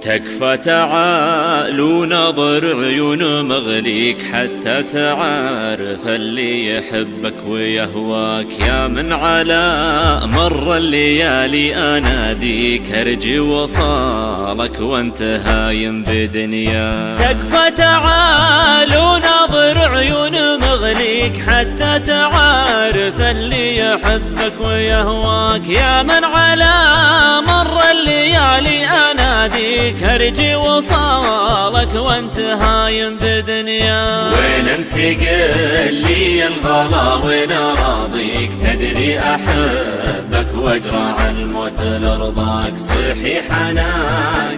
تكفى تعال ونظر عيون مغليك حتى تعرف اللي يحبك ويهواك. يا من على مر الليالي اناديك ارجي وصالك وانت هايم بدنياك. تكفى تعال ونظر عيون مغليك حتى تعرف اللي يحبك ويهواك. يا من على مر الليالي اناديك ارجي وصالك وانت هايم بدنياك. وين انت قل لي الغلا وين راضيك؟ تدري احبك واجرع الموت لرضاك. صحيح انا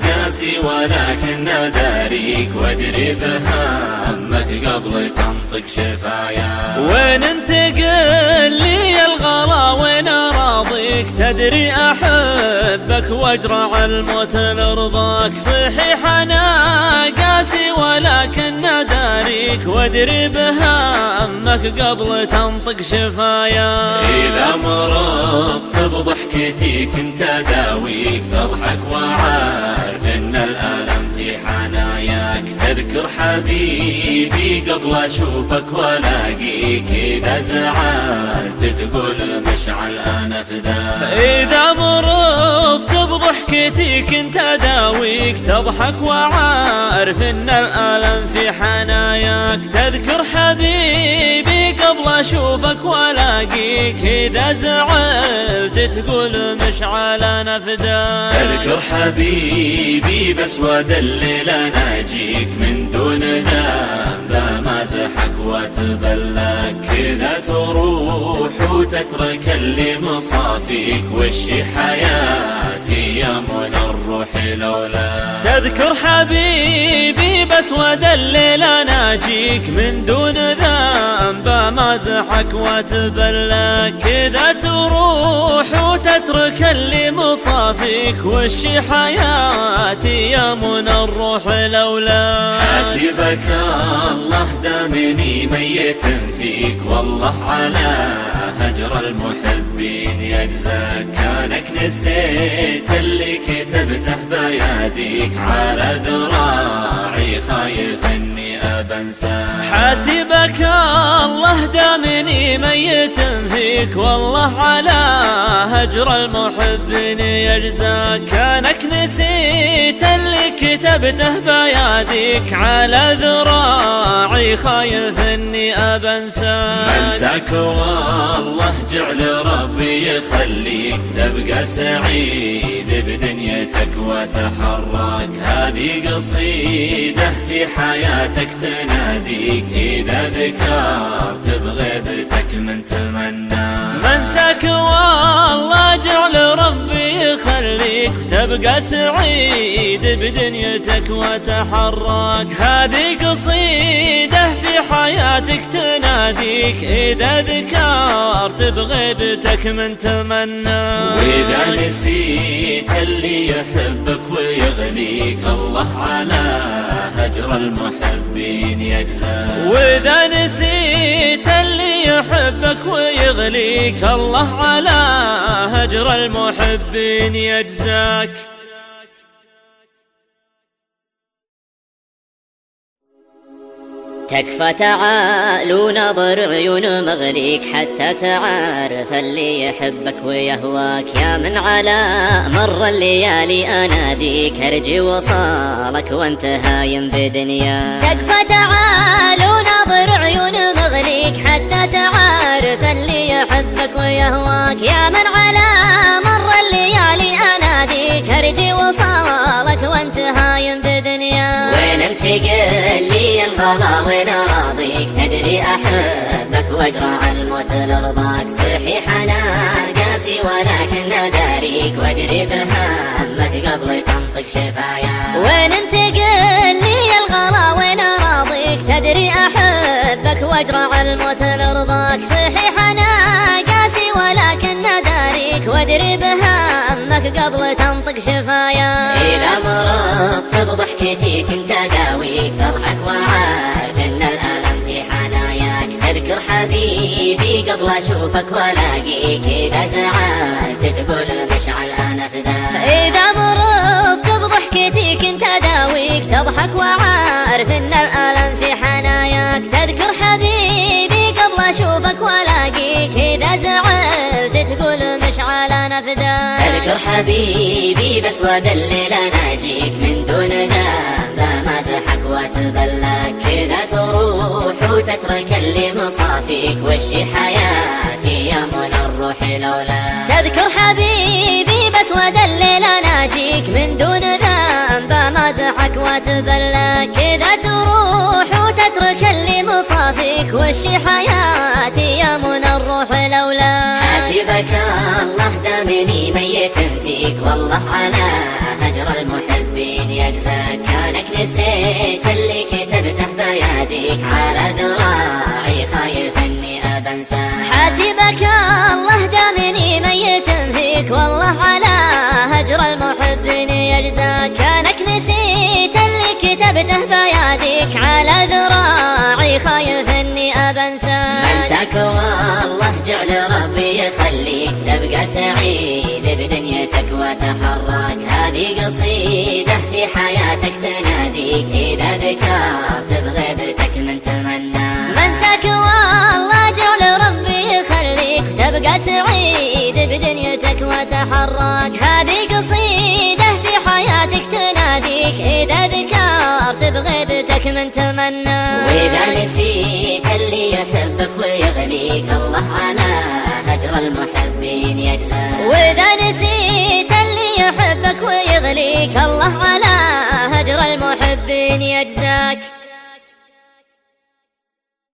قاسي ولكن داريك وادري بهمك قبل تنطق شفاياك. وين انت قل لي الغلا وين راضيك؟ تدري احبك واجرع الموت لرضاك. صحيح انا قاسي ولكن داريك وادري بهمك قبل تنطق شفاياك. اذا مرضت بضحكتي كنت اداويك تضحك وعارف ان الالم في حناياك. تذكر حبيبي قبل اشوفك والاقيك اذا زعلت تقول مشعل انا فداك. اذا مرضت بضحكتي كنت اداويك تضحك وعارف ان الالم في حناياك. تذكر حبيبي قبل اشوفك والاقيك اذا زعلت تقول مشعل انا فداك. تذكر حبيبي بس ودلل اناجيك من دون ذنب ما زحك وتبلك. كذا تروح وتترك اللي مصافيك وشي حياتي يا من الروح لولا. تذكر حبيبي بس ودلل اناجيك من دون ذنب ما زحك وتبلك. كذا تروح وتترك اللي مصافيك وشي حياتي يا من الروح لولا. حاسبك الله دامني ميت فيك والله على هجر المحبين يجزاك. كانك نسيت اللي كتبته بياديك على ذراعي خايف اني ابنساك. حاسبك الله دامني ميت فيك والله على هجر المحبين يجزاك. كانك نسيت اللي كتبته بياديك على ذراعي خايف اني ابنساك. منساك والله جعل ربي يخليك تبقى سعيد بدنيتك وتحرك. هذه قصيدة في حياتك تناديك اذا ذكرت بغيبتك من تمنى. منساك والله جعل ربي يخليك تبقى سعيد بدنيتك وتحرك. هذه قصيدة في حياتك تناديك اذا ذكرت بغيبتك من تمنى. واذا نسيت اللي يحبك ويغليك الله على هجر المحبين يجزاك. واذا نسيت اللي يحبك ويغليك الله على هجر المحبين يجزاك. تكفى تعال ونظر عيون مغليك حتى تعرف اللي يحبك ويهواك. يا من على مر الليالي اناديك ارجي وصالك وانت هايم بدنياك. تكفى تعال ونظر عيون مغليك حتى تعرف اللي يحبك ويهواك. يا من على مر الليالي اناديك ارجي وصالك وانت هايم بدنياك. وين انت قل لي الغلا وين راضيك؟ تدري احبك واجرع الموت لرضاك. صحيح انا قاسي ولكن داريك وادري بهمك قبل تنطق شفاياك. وين انت قل لي الغلا وين راضيك؟ تدري احبك واجرع الموت لرضاك. صحيح انا قاسي ولكن داريك وادري بهمك قبل تنطق شفاياك. اذا مرضت بضحكتي كنت اداويك تضحك وعارف ان الالم في حناياك. تذكر حبيبي قبل اشوفك والاقيك اذا زعلت تقول مشعل انا فداك. اذا مرضت بضحكتي كنت فداك. اذكر حبيبي بس وادلل اناجيك من دون ذنب ما زحك وتبلاك، كذا تروح وتترك اللي مصافيك وشي حياتي يا منى الروح لولاك. تذكر حبيبي بس ودلل اناجيك من دون ذنب ما زحك وتبلاك، كذا تروح وتترك اللي مصافيك وشي حياتي يا منى الروح لولاك. حاسبك الله دامني ميت فيك، والله على هجر المحبين يجزاك، كانك نسيت اللي كتبته بيديك على ذراعي خايف اني ابنساك. حاسبك الله دامني ميت فيك، والله على هجر المحبين يجزاك، كانك نسيت اللي كتبته بيديك على ذراعي خايف اني ابنساك. منساك والله جعل ربي يخليك تبقى سعيد بدنيتك وتحرك، هذه قصيدة في حياتك تناديك إذا ذكرت بغيبتك من تمنى. منساك والله جعل ربي يخليك تبقى سعيد بدنيتك وتحرك، هذه قصيدة في حياتك تناديك إذا ذكرت بغيبتك من تمنى. وإذا نسيت اللي يحبك ويغنيك الله على هجر المحبين يجزاك. وإذا نسيت اللي يحبك ويغليك الله على هجر المحبين يجزاك.